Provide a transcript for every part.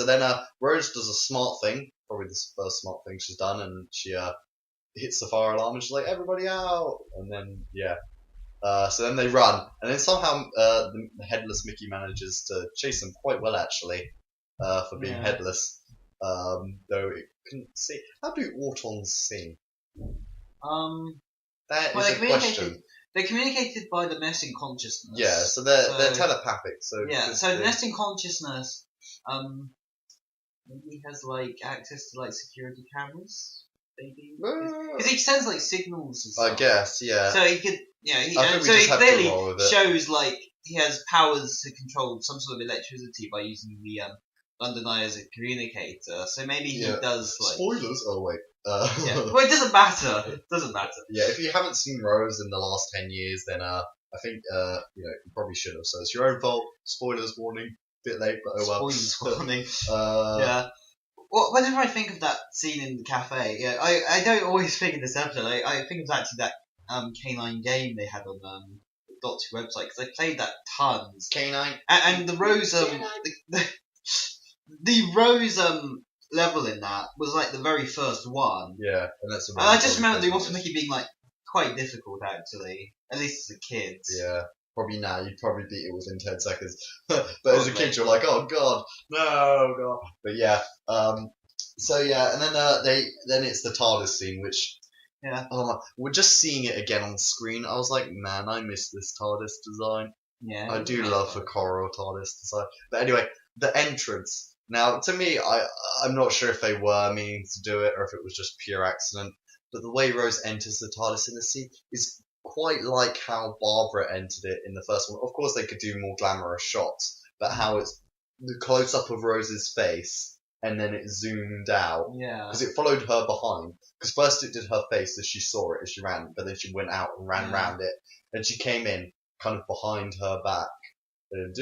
So then Rose does a smart thing, probably the first smart thing she's done, and she hits the fire alarm and she's like, everybody out! And then, yeah. So then they run, and then somehow the headless Mickey manages to chase them quite well, actually, for being headless. Though it couldn't see. How do Autons see? That is a question. They're communicated by the nesting consciousness. Yeah, so they're telepathic. So the nesting consciousness, maybe has like access to like security cameras. Maybe because he sends like signals and stuff. I guess, yeah. So he could, so he clearly shows like he has powers to control some sort of electricity by using the London Eye as a communicator. So maybe he does like spoilers. Oh wait. Well, it doesn't matter. It doesn't matter. Yeah, if you haven't seen Rose in the last 10 years, then I think you probably should have. So it's your own fault. Spoilers warning. Bit late, but oh well. Spoilers warning. Yeah. Well, whenever I think of that scene in the cafe, I don't always think of this episode. I think of actually that K9 game they had on the Doctor Who website because I played that tons. K9 and the Rose the Rose level in that was like the very first one. Yeah, and that's. I just remember the Autumn Mickey being like quite difficult actually, at least as a kid. Yeah. Probably now you'd probably beat it within 10 seconds, but as a kid you're like, oh god, no, god. But yeah, so yeah, and then it's the TARDIS scene, which we're just seeing it again on screen. I was like, man, I miss this TARDIS design. Yeah, I do love the Coral TARDIS design. But anyway, the entrance. Now, to me, I'm not sure if they were meaning to do it or if it was just pure accident. But the way Rose enters the TARDIS in the scene is quite like how Barbara entered it in the first one. Of course, they could do more glamorous shots, but how it's the close up of Rose's face and then it zoomed out. Yeah. Because it followed her behind. Because first it did her face as she saw it as she ran, but then she went out and ran round it, and she came in kind of behind her back. And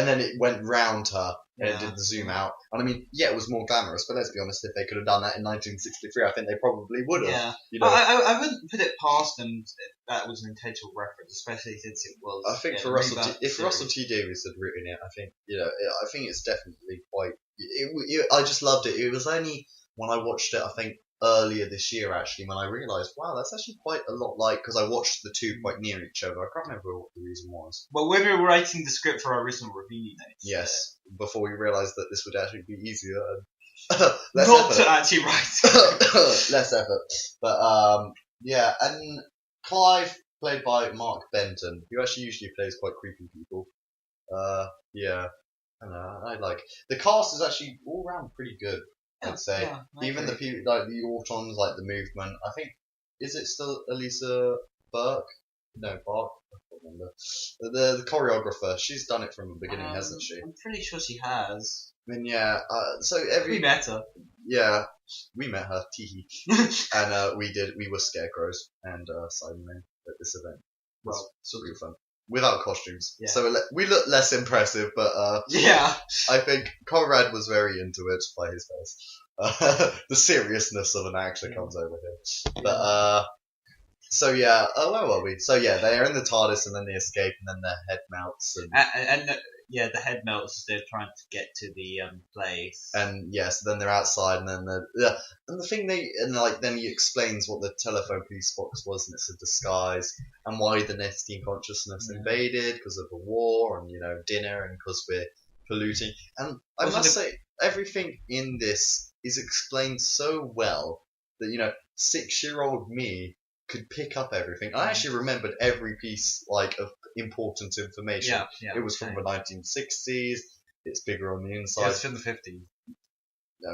then it went round her and it did the zoom out. And I mean, it was more glamorous, but let's be honest, if they could have done that in 1963, I think they probably would have. Yeah. I wouldn't put it past them if that was an intentional reference, especially since it was. I think for Russell T Davies had written it, I think I think it's definitely quite. I just loved it. It was only when I watched it, I think earlier this year actually, when I realised, wow, that's actually quite a lot like, because I watched the two quite near each other. I can't remember what the reason was. Well, when we were writing the script for our original review notes. Yes, before we realised that this would actually be easier and less not effort. To actually write. Less effort. But yeah, and Clive, played by Mark Benton, who actually usually plays quite creepy people. Yeah, I don't know, I like the cast is actually all round pretty good. I'd say even the people like the Autons, like the movement. I think is it still Elisa Burke? No, Bark. I can't remember. The choreographer. She's done it from the beginning, hasn't she? I'm pretty sure she has. I mean, yeah. We met her. Yeah, we met her. Teehee. And we were scarecrows and Cybermen at this event. Well, super fun. Without costumes, so we look less impressive, but I think Conrad was very into it by his face. The seriousness of an actor comes over here. But so yeah, where were we? So yeah, they are in the TARDIS and then they escape and then their head melts and the head melts as they're trying to get to the place. And so then they're outside and then and the thing then he explains what the telephone police box was and it's a disguise and why the nesting consciousness invaded because of the war and dinner and because we're polluting. And I must say everything in this is explained so well that 6-year-old me could pick up everything. I actually remembered every piece of important information. Yeah, it was from the 1960s. It's bigger on the inside. It's from the 50s.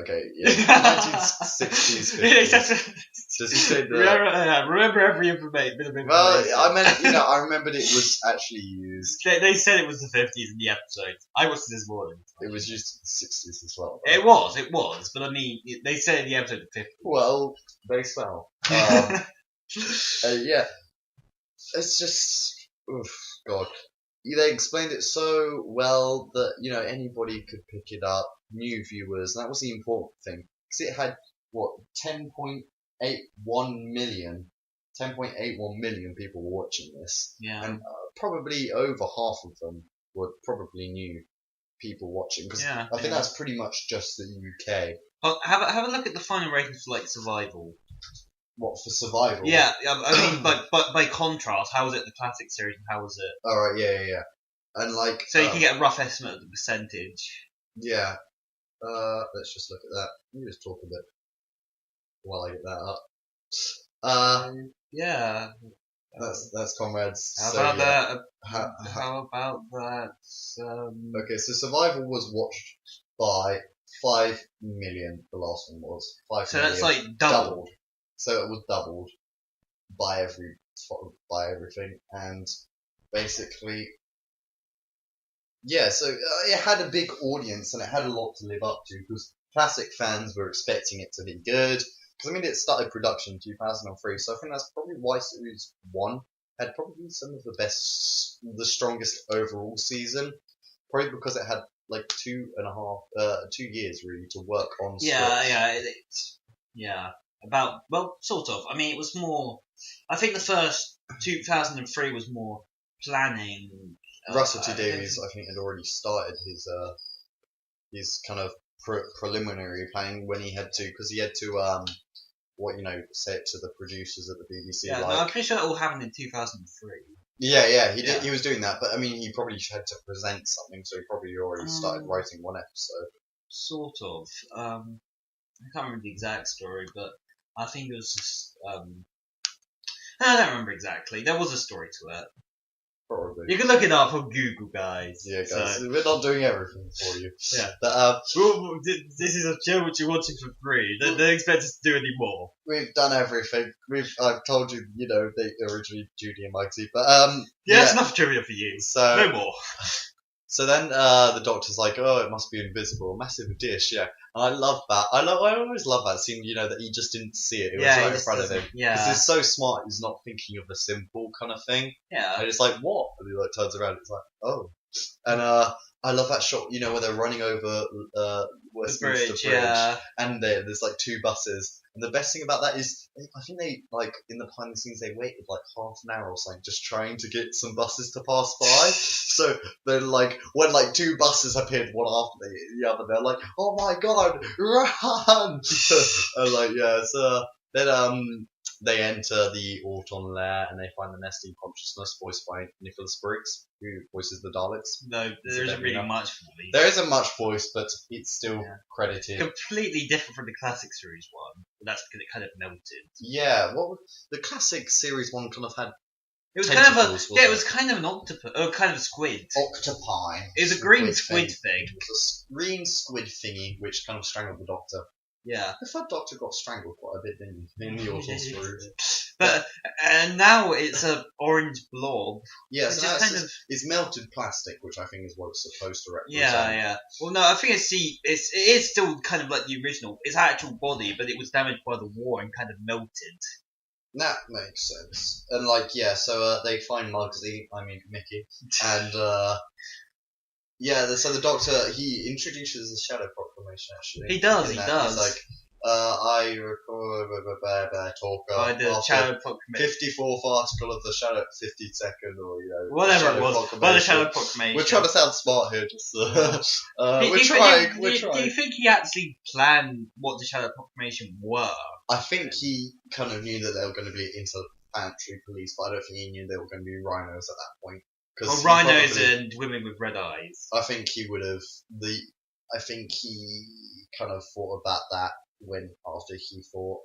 Okay, yeah, 1960s. 50s. Does he say that? Remember every information. Well, I meant, I remembered it was actually used. They said it was the 50s in the episode. I watched it this morning. It was used in the 60s as well. Right? It was, but I mean, they said in the episode the 50s. Well, they smell. Yeah, it's just, God. They explained it so well that anybody could pick it up, new viewers, and that was the important thing because it had 10.81 million people were watching this, and probably over half of them were probably new. people watching, because I think that's pretty much just the UK. Oh, have a look at the final ratings for like Survival. What, for Survival? Yeah, I mean, but by contrast, how was it the classic series and how was it? Alright, yeah. And like, so you can get a rough estimate of the percentage. Yeah. Let's just look at that. Let me just talk a bit while I get that up. Yeah. That's Comrades. How about that? How about that? Okay, so Survival was watched by 5 million. The last one was 5 so million. So that's like doubled. So it was doubled by everything, and basically, yeah. So it had a big audience, and it had a lot to live up to, because classic fans were expecting it to be good. Because I mean, it started production in 2003, so I think that's probably why Series 1 had probably some of the strongest overall season. Probably because it had like 2 years really to work on scripts. Sort of. I mean, it was more. I think the first 2003 was more planning. Russell T Davies, I think, had already started his kind of preliminary planning when he had to, because he had to say it to the producers at the BBC. Yeah, no, I'm pretty sure that all happened in 2003. Yeah, he did. He was doing that, but I mean, he probably had to present something, so he probably already started writing one episode. Sort of. I can't remember the exact story, but I think it was just. I don't remember exactly. There was a story to it. Probably. You can look it up on Google, guys. Yeah, guys, we're not doing everything for you. Yeah. But, this is a show which you're watching for free. Don't expect us to do any more. We've done everything. I've told you, they originally Judy and Mikey, but that's enough trivia for you. So no more. So then the Doctor's like, oh, it must be invisible, a massive dish, yeah. And I love that. I always love that scene, that he just didn't see it. It was right in front of him. Yeah. Because he's so smart, he's not thinking of the simple kind of thing. Yeah. And it's like, what? And he turns around, it's like, oh. And I love that shot, where they're running over Westminster Bridge. Yeah. And there's like 2 buses. And the best thing about that is, I think they, in the behind the scenes, they waited like half an hour or something, just trying to get some buses to pass by. So they're like, when 2 buses appeared one after the other, they're like, oh my god, run! And so then they enter the Auton lair and they find the nesting consciousness voiced by Nicholas Briggs, who voices the Daleks. No, there isn't really much voice. There isn't much voice, but it's still credited. Completely different from the classic series one. But that's because it kind of melted. Yeah, the classic series one kind of had. It was it was kind of an octopus, or kind of a squid. Octopi. It was a green squid thing. It was a green squid thingy which kind of strangled the Doctor. Yeah. The third Doctor got strangled quite a bit, didn't he? In the Auton story. But now it's a orange blob. Yeah, so it's melted plastic, which I think is what it's supposed to represent. Yeah. Well, no, I think it is still kind of like the original. It's actual body, but it was damaged by the war and kind of melted. That makes sense. And so they find Muggsy, Mickey, and so the Doctor, he introduces the Shadow Proclamation, actually. He does. He's like, I record talker. By the Shadow Proclamation. 54th article of the Shadow, 52nd, or whatever it was. By the Shadow Proclamation. We're trying to sound smart here. Just, we're trying. Do you think he actually planned what the Shadow Proclamation were? I think he kind of knew that they were going to be interplanetary police, but I don't think he knew they were going to be rhinos at that point. Well, rhinos and women with red eyes. I think he would have I think he kind of thought about that after he thought,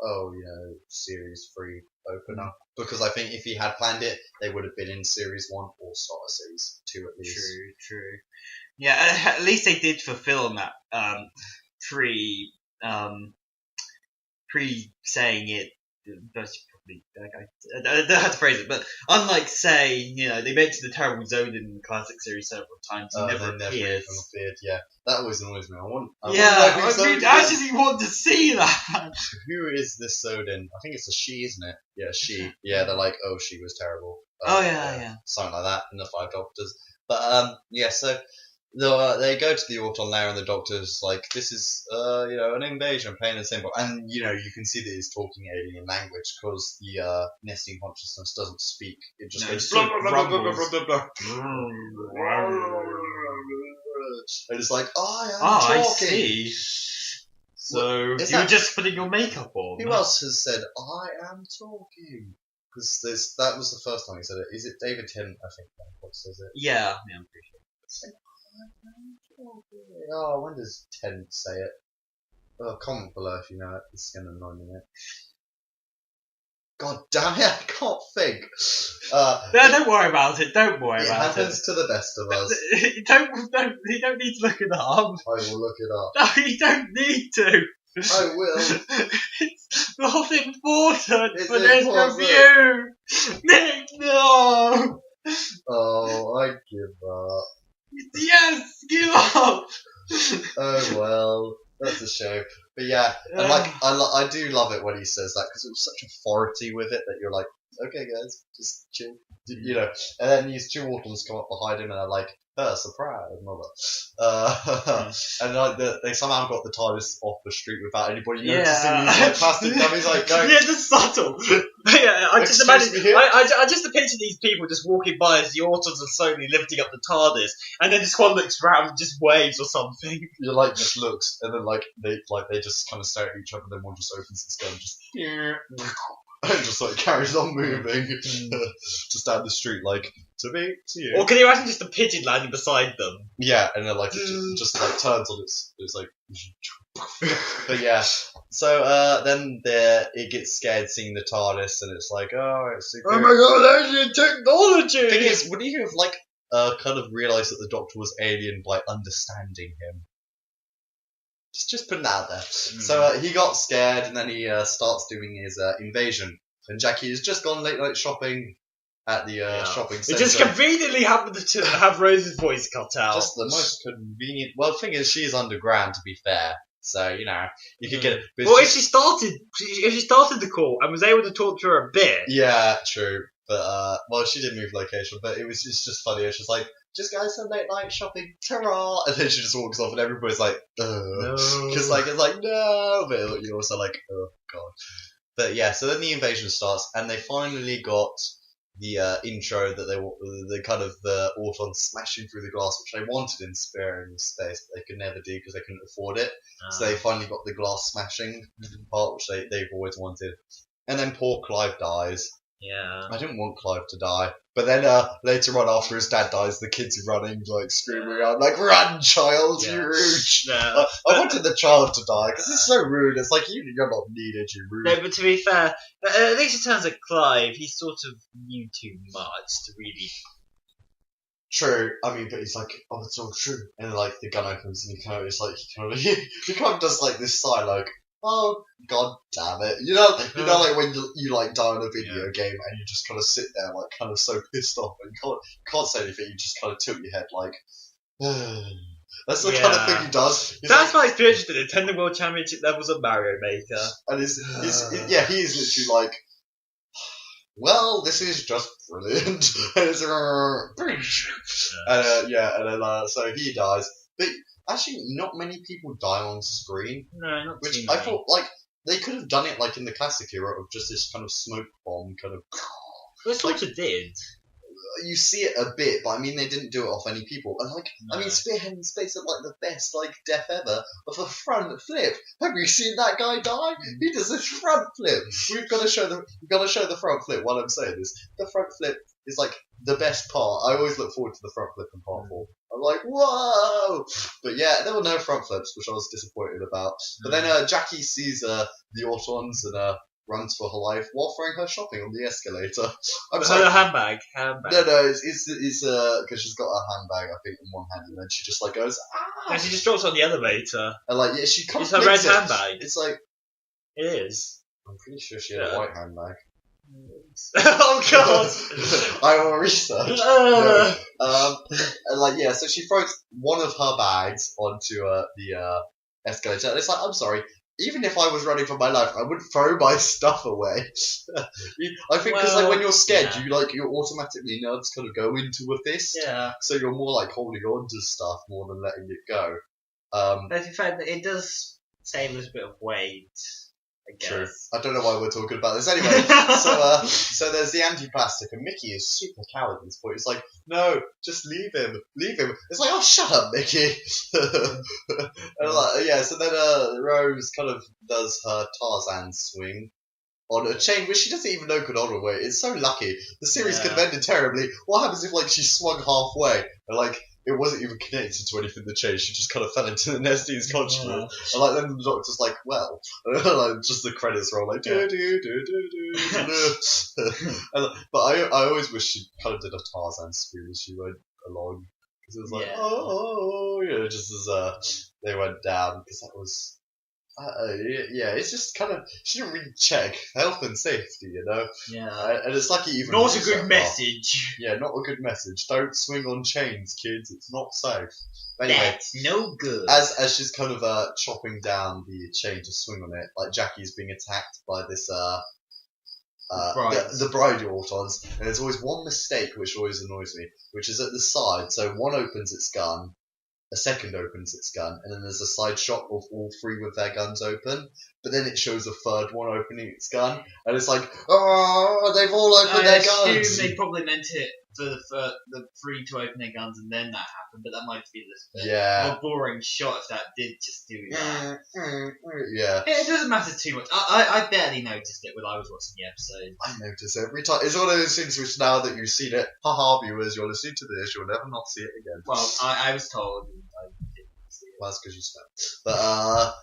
Series 3 open up. Because I think if he had planned it, they would have been in Series 1 or started Series 2 at least. True. Yeah, at least they did fulfill that pre-saying it. That's probably I don't have to phrase it, but unlike they mentioned the terrible Zodan in the classic series several times. He never appeared. Yeah, that always annoys me. I actually want to see that. Who is this Zodan? I think it's a she, isn't it? Yeah, she. Yeah, they're like, oh, she was terrible. Yeah. Something like that in the 5 Doctors. But so. They go to the Auton lair and the Doctor's like, this is, an invasion, plain and simple. And, you can see that he's talking alien language because the nesting consciousness doesn't speak. It just goes, blah, blah, blah, blah, blah, blah, blah, blah. and it's like, I am talking. I see. So Is you're that- just putting your makeup on. Who else has said, I am talking? Because that was the first time he said it. Is it David Tennant, I think, what says it? Yeah, I'm pretty sure. It's like, I am talking. Oh, when does Tennant say it? Oh, comment below if you know it. It's going to annoy me. God damn it, I can't think. No, don't worry about it. Don't worry It about it. happens to the best of us. You don't need to look it up. I will look it up. No, you don't need to. I will. It's not important It's for this important. review. Nick, no. Oh, I give up. Yes, give up. Oh well, that's a shame. But yeah, and like I do love it when he says that because it was such authority with it that you're like, okay guys, just chill, you know. And then these two Autons come up behind him and they're like, surprise, mother. And like they somehow got the TARDIS off the street without anybody noticing. These like plastic dummies like going. Yeah, just subtle. Yeah, I just imagine. I just picture these people just walking by as the Autons are slowly lifting up the TARDIS, and then just one looks around and just waves or something. You're like just looks, and then like they just kind of stare at each other, and then one just opens its gun, and just and just like carries on moving just down the street, like to me, to you. Or can you imagine just a pigeon landing beside them? Yeah, and then like it just like turns on its like. But yeah, so then it gets scared seeing the TARDIS, and it's like, oh, it's super. Oh my god, alien technology! Thing is, would you have like kind of realised that the Doctor was alien by understanding him? Just putting that out there. So he got scared, and then he starts doing his invasion. And Jackie has just gone late night shopping at the shopping It centre. just conveniently happened to have Rose's voice cut out. Just the most convenient. Well, the thing is, she is underground, to be fair. So you know, you could get. Well, if she started the call and was able to talk to her a bit. Yeah, true. But well, she did move location, but it's just funny. It's just like, just go some late night shopping, ta-ra! And then she just walks off, and everybody's like, no, because like it's like no, but you're also like, oh god. But yeah, so then the invasion starts, and they finally got the intro that the kind of the Autons smashing through the glass, which they wanted in Sparing Space, but they could never do because they couldn't afford it. So they finally got the glass smashing part, which they've always wanted. And then poor Clive dies. Yeah. I didn't want Clive to die. But then later on, after his dad dies, the kids are running, like screaming out, like, run, child, you rude. Yeah. I wanted the child to die, because it's so rude. It's like, you're not needed, you rude. No, but to be fair, at least in terms of Clive, he sort of knew too much to really. True. I mean, but he's like, oh, it's all true. And then, like, the gun opens, and he kind of does, like, this sigh, like, oh, god damn it. You know, like, when you like, die on a video game, and you just kind of sit there, like, kind of so pissed off, and can't say anything, you just kind of tilt your head, like, that's the kind of thing he does. That's my experience with the Nintendo World Championship levels of Mario Maker. And he is literally like, well, this is just brilliant. And it's and then so he dies. But actually, not many people die on screen. No, not which too I many. thought, like, they could have done it like in the classic era of just this kind of smoke bomb kind of. They sort of did. You see it a bit, but I mean, they didn't do it off any people. And like, No. I mean, Spearhead in Space had like the best like death ever of a front flip. Have you seen that guy die? He does a front flip. We've got to show the front flip while I'm saying this. The front flip is like the best part. I always look forward to the front flip in part 4. I'm like, whoa! But yeah, there were no front flips, which I was disappointed about. But then Jackie sees the Autons and runs for her life while throwing her shopping on the escalator. I'm sorry. Her handbag. No, it's because she's got her handbag, I think, in one hand, and then she just like goes, ah! And she just drops on the elevator. And like, yeah, she kind It's of her red flicks it. handbag. It's like, It is. I'm pretty sure she had a white handbag. Oh god! I will research. No. And like, yeah, so she throws one of her bags onto the escalator, and it's like, I'm sorry. Even if I was running for my life, I wouldn't throw my stuff away. I think because like when you're scared, your automatically nerves kind of go into a fist. Yeah. So you're more like holding on to stuff more than letting it go. But in fact, it does save a little bit of weight, I True. I don't know why we're talking about this anyway. So there's the anti-plastic, and Mickey is super coward at this point. It's like, no, just leave him. It's like, oh, shut up, Mickey. So then Rose kind of does her Tarzan swing on a chain which she doesn't even know could on her way. It's so lucky. The series could have ended terribly. What happens if she swung halfway and it wasn't even connected to anything that changed? She just kind of fell into the Nestie's consciousness. And then the Doctor's like, well, just the credits roll do. But I always wish she kind of did a Tarzan scream as she went along, because it was just as they went down, because that was. It's just kind of, she didn't really check health and safety, Yeah. And it's lucky even. Not a good message. Yeah, not a good message. Don't swing on chains, kids. It's not safe. But anyway, that's no good. As she's kind of chopping down the chain to swing on it, Jackie's being attacked by this the bride Autons, and there's always one mistake which always annoys me, which is at the side. So one opens its gun. A second opens its gun, and then there's a side shot of all three with their guns open, but then it shows a third one opening its gun, and it's like, oh, they've all opened their guns. I assume they probably meant it for the three to open their guns and then that happened, but that might be a boring shot if that did just do that. It doesn't matter too much. I barely noticed it when I was watching the episode. I notice every time. It's one of those things which now that you've seen it, haha, viewers, you're listening to this, you'll never not see it again. Well, I was told. And I didn't see it. Well, that's because you slept. But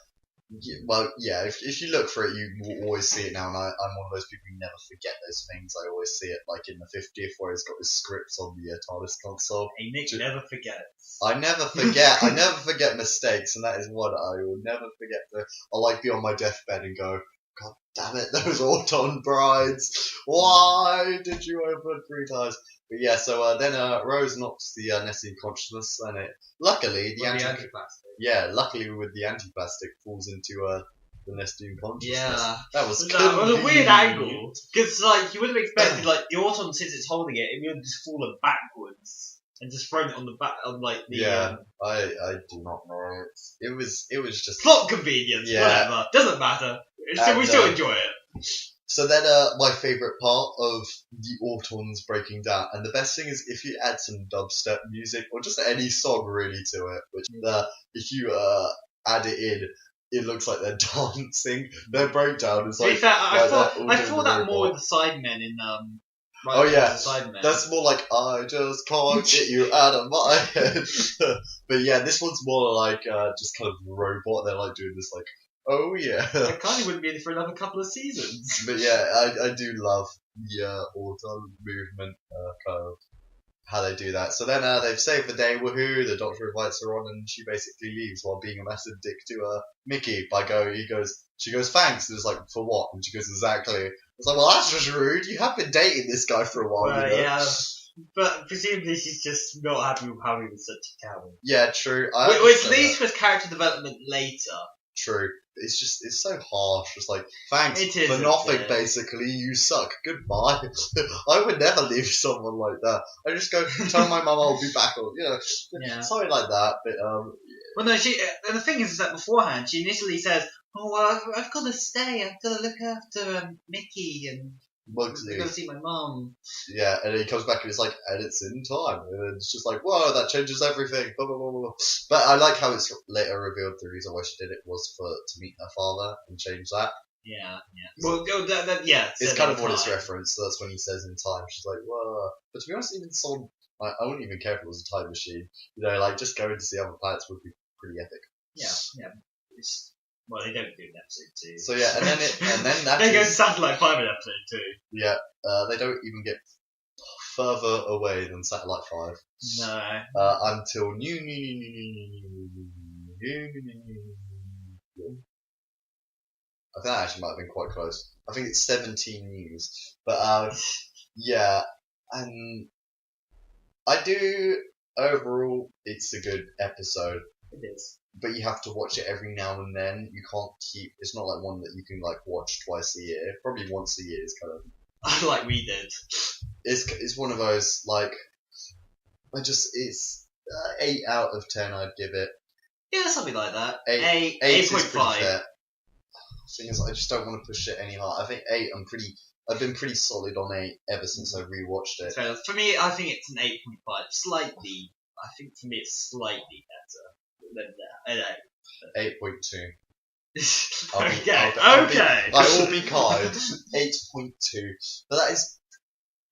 if you look for it, you will always see it now, and I'm one of those people who never forget those things. I always see it in the 50th, where he's got his scripts on the TARDIS console. Hey, Nick never forgets. I never forget. I never forget mistakes, and that is one I will never forget. I'll be on my deathbed and go, God damn it, those Auton brides! Why did you open 3 times? But yeah, so then Rose knocks the Nessie in consciousness, and luckily the anti-plastic. Yeah, luckily with the anti-plastic falls into the Nessie in consciousness. Yeah, that was a weird angle, because you would have expected the Auton, since it's holding it, it would have just fallen backwards and just thrown it on the back on the. Yeah, I do not know. It was just plot convenience. Yeah. Whatever, doesn't matter. We still enjoy it. So then, my favourite part of the Autons breaking down, and the best thing is if you add some dubstep music, or just any song really to it, which if you add it in, it looks like they're dancing. Their breakdown is like. I thought that more with the Sidemen in Sidemen. That's more like, I just can't get you out of my head. But yeah, this one's more like just kind of robot. They're doing this oh yeah. I kind of wouldn't be in for another couple of seasons. But yeah, I do love the Auton movement, kind of how they do that. So then they've saved the day, woohoo, the Doctor invites her on, and she basically leaves while being a massive dick to Mickey she goes, thanks, and it's like, for what? And she goes, exactly. It's like, well, that's just rude, you have been dating this guy for a while, Yeah, but presumably she's just not happy with how he was such a coward. Yeah, true. Which leads to his character development later. True. It's so harsh. It's like, thanks for nothing, basically. You suck. Goodbye. I would never leave someone like that. I just go, tell my mum I'll be back, or, something like that. But, well, no, and the thing is that beforehand, she initially says, oh, well, I've got to stay. I've got to look after Mickey and Bugsy. I've got to see my mum. Yeah, and then he comes back and it's like, and it's in time. And it's just like, whoa, that changes everything. Blah, blah, blah, blah. But I like how it's later revealed the reason why she did it was to meet her father and change that. Yeah. Well, it's kind of what it's referenced. So that's when he says in time. She's like, whoa. But to be honest, even someone, I wouldn't even care if it was a time machine. Just going to see other planets would be pretty epic. Yeah. Well, they don't do an episode 2. So yeah, and then that they go Satellite 5 in episode 2. Yeah, they don't even get further away than Satellite 5. No. Until new. I think that actually might have been quite close. I think it's 17 news. But yeah, and I do overall. It's a good episode. It is. But you have to watch it every now and then. You can't keep. It's not like one that you can watch twice a year. Probably once a year is kind of. Like we did. It's one of those it's 8 out of 10. I'd give it. Yeah, something like that. 8.5. thing is, I just don't want to push it any harder. I think 8. I've been pretty solid on 8 ever since I rewatched it. So for me, I think it's an 8.5. Slightly. I think for me, it's slightly better than 8. 8.2. Okay. I will be kind. 8.2. But that is.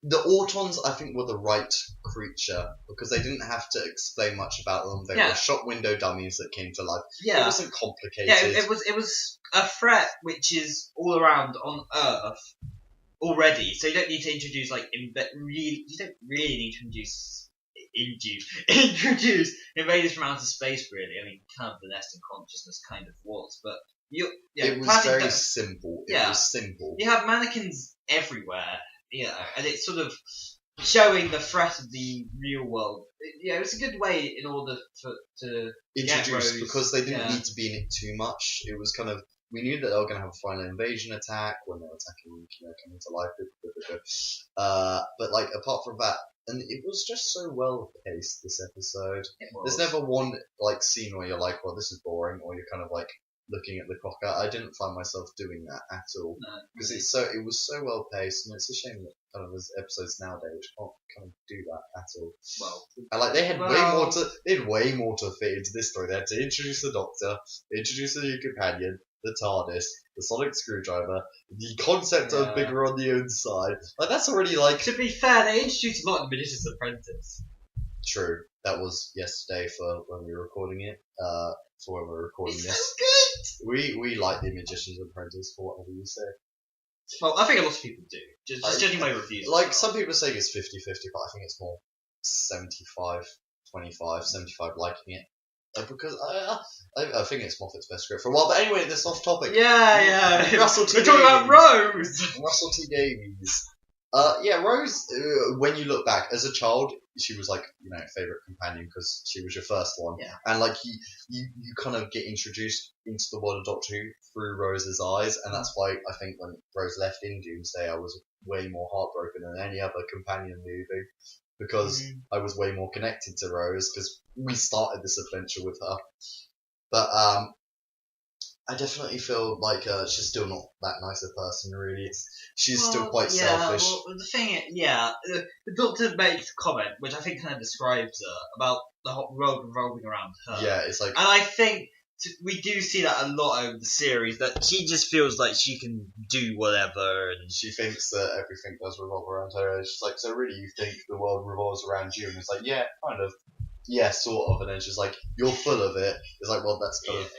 The Autons, I think, were the right creature because they didn't have to explain much about them. They were shop window dummies that came to life. Yeah. It wasn't complicated. Yeah, it was a threat which is all around on Earth already. So you don't need to introduce you don't really need to introduce invaders from outer space. Really, I mean, kind of the Nesting consciousness kind of was, but it was very simple. It was simple. You have mannequins everywhere. And it's sort of showing the threat of the real world. It's a good way in order to introduce because they didn't need to be in it too much. It was kind of we knew that they were going to have a final invasion attack when they were attacking, coming to life. But apart from that, and it was just so well paced this episode. There's never one scene where you're like, well, this is boring, or you're kind of looking at the clock. I didn't find myself doing that at all because it was so well paced, and it's a shame that kind of there's episodes nowadays which can't kind of do that at all. And they had way more to fit into this story. They had to introduce the Doctor, introduce a new companion, the TARDIS, the sonic screwdriver, the concept of bigger on the inside. That's already To be fair, they introduced a lot in the Magician's Apprentice. True. That was yesterday for when we were recording it. For when we were recording this. So good! We like the Magician's Apprentice for whatever you say. Well, I think a lot of people do. Just judging my reviews. Some people say it's 50-50, but I think it's more 75-25, 75 liking it. Because I think it's Moffat's best script for a while. But anyway, this off topic. Yeah. Russell T. We're talking about Rose! Russell T. Davies. Rose, when you look back, as a child, she was favourite companion because she was your first one. Yeah. And you kind of get introduced into the world of Doctor Who through Rose's eyes, and that's why I think when Rose left in Doomsday, I was way more heartbroken than any other companion movie because I was way more connected to Rose because we started this adventure with her. But I definitely feel like she's still not that nice a person, really. She's still quite selfish. Well, the thing is, the Doctor makes a comment, which I think kind of describes her, about the whole world revolving around her. Yeah, it's and I think we do see that a lot over the series, that she just feels like she can do whatever, and she thinks that everything does revolve around her. It's just so really you think the world revolves around you? And it's yeah, kind of. Yeah, sort of. And then she's you're full of it. It's well, that's kind of...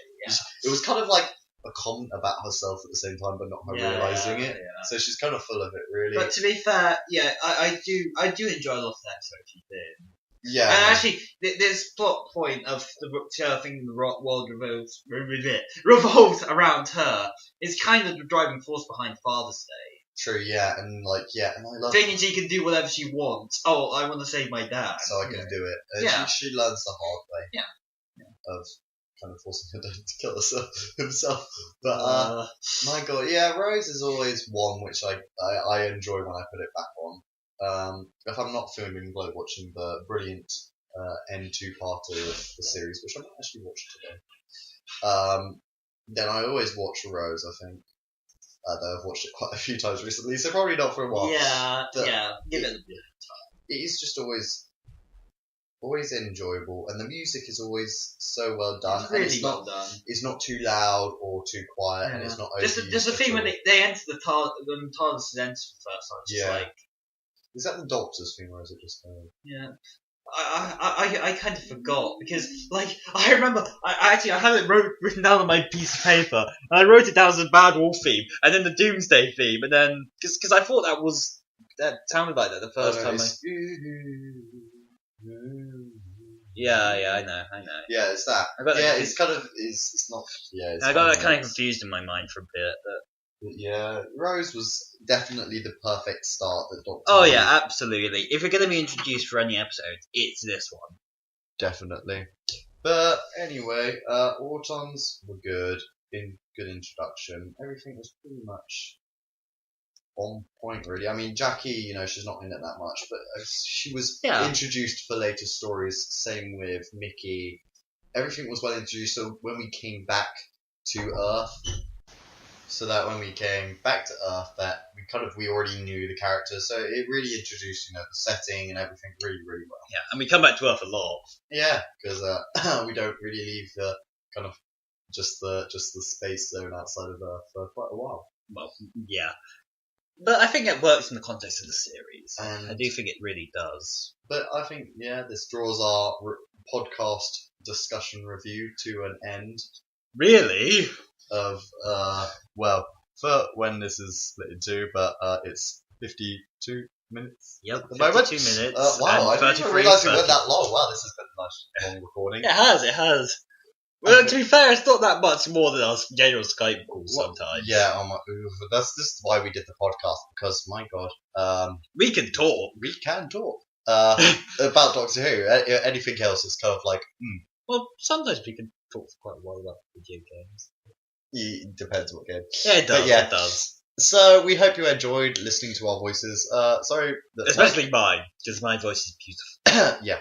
It was kind of a comment about herself at the same time, but not her realising it. Yeah. So she's kind of full of it, really. But to be fair, I do enjoy a lot of the episode she did. Yeah. And actually, this plot point of the thing the world revolves around her is kind of the driving force behind Father's Day. True, yeah, and and I love thinking she can do whatever she wants. Oh, I want to save my dad, so I can do it. And she learns the hard way. Of kind of forcing her dad to kill himself. But my God, Rose is always one which I enjoy when I put it back on. If I'm not feeling like watching the brilliant N2 parter of the series, which I might actually watch today, then I always watch Rose. I think. Though I've watched it quite a few times recently, so probably not for a while. Give it a bit of time. It is just always enjoyable, and the music is always so well done. It's really and well done. It's not too loud or too quiet, and it's not overused. Just the thing when they enter the TARDIS, when TARDIS enters the first time, it's just is that the Doctor's theme, or is it just Yeah. I kind of forgot because I remember I had it written down on my piece of paper, and I wrote it down as a Bad Wolf theme and then the Doomsday theme, and then because I thought that sounded like that the first time. I know. Yeah, it's that. It's kind of it's not. Yeah, I got that kind of confused in my mind for a bit, but. Yeah, Rose was definitely the perfect start that Doctor. Oh yeah, absolutely. If you're going to be introduced for any episode, it's this one. Definitely. But anyway, Autons were good. Good introduction. Everything was pretty much on point, really. I mean, Jackie, she's not in it that much, but she was introduced for later stories. Same with Mickey. Everything was well introduced. So when we came back to Earth. so that when we came back to Earth, that we already knew the characters, so it really introduced the setting and everything really, really well. Yeah, and we come back to Earth a lot. Yeah, because we don't really leave just the space zone outside of Earth for quite a while. Well, yeah. But I think it works in the context of the series. And I do think it really does. But I think, this draws our podcast discussion review to an end. Really? Of, for when this is split in two, but it's 52 minutes. Yep, at the moment. 52 minutes. Wow, I didn't even realise it went that long. Wow, this has been a nice long recording. It has. Well, to be fair, it's not that much more than our general Skype calls sometimes. Yeah, this is why we did the podcast, because, my God. We can talk. We can talk. About Doctor Who. Anything else is kind of like, Well, sometimes we can talk for quite a while about video games. It depends what game. Yeah, it does. But yeah. It does. So, we hope you enjoyed listening to our voices. Sorry. Especially mine, because my voice is beautiful. Yeah.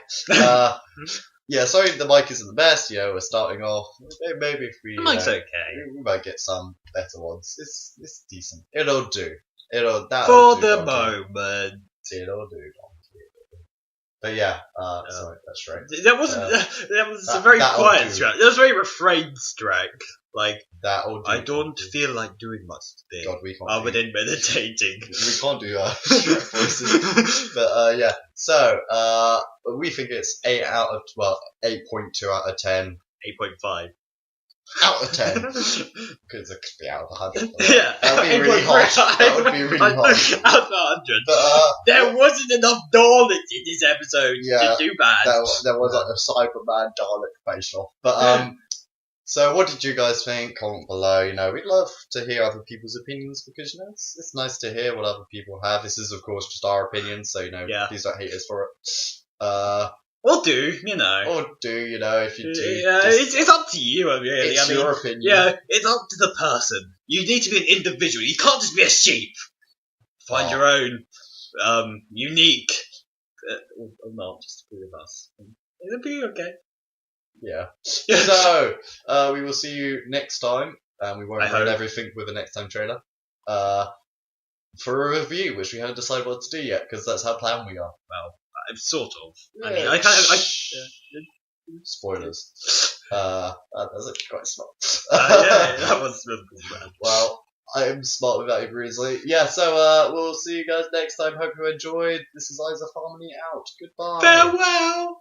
Yeah, sorry the mic isn't the best, we're starting off. Maybe if we... The mic's okay. We might get some better ones. It's decent. It'll do. For It'll the moment. It'll do. But yeah, sorry, that's right. That was a very quiet track. That was a very refrained track. Like, I don't feel like doing much today. God, we can't other than meditating. We can't do Shrek voices. But yeah, so we think it's 8.2 out of 10. 8.5. Out of 10. Because it could be out of 100. Yeah. That would be really harsh. That would be really harsh. Out of 100. But, there wasn't enough Daleks in this episode to do bad. There was like a Cyberman Dalek face-off. But, so what did you guys think? Comment below. We'd love to hear other people's opinions because, it's nice to hear what other people have. This is, of course, just our opinion, so, please don't hate us for it. Or do, Or do, if you do. Yeah, it's up to you, really. It's your opinion. Yeah, it's up to the person. You need to be an individual. You can't just be a sheep. Find your own, unique, or not, just a few of us. It'll be okay. Yeah. So, we will see you next time, and we won't ruin everything with the next time trailer. For a review, which we haven't decided what to do yet, because that's how planned we are. Well, sort of. Yeah. I mean, I kind of. Spoilers. That's actually quite smart. Yeah, that was really bad. Well, I am smart without even realizing. Yeah, so we'll see you guys next time. Hope you enjoyed. This is Eyes of Harmony out. Goodbye. Farewell.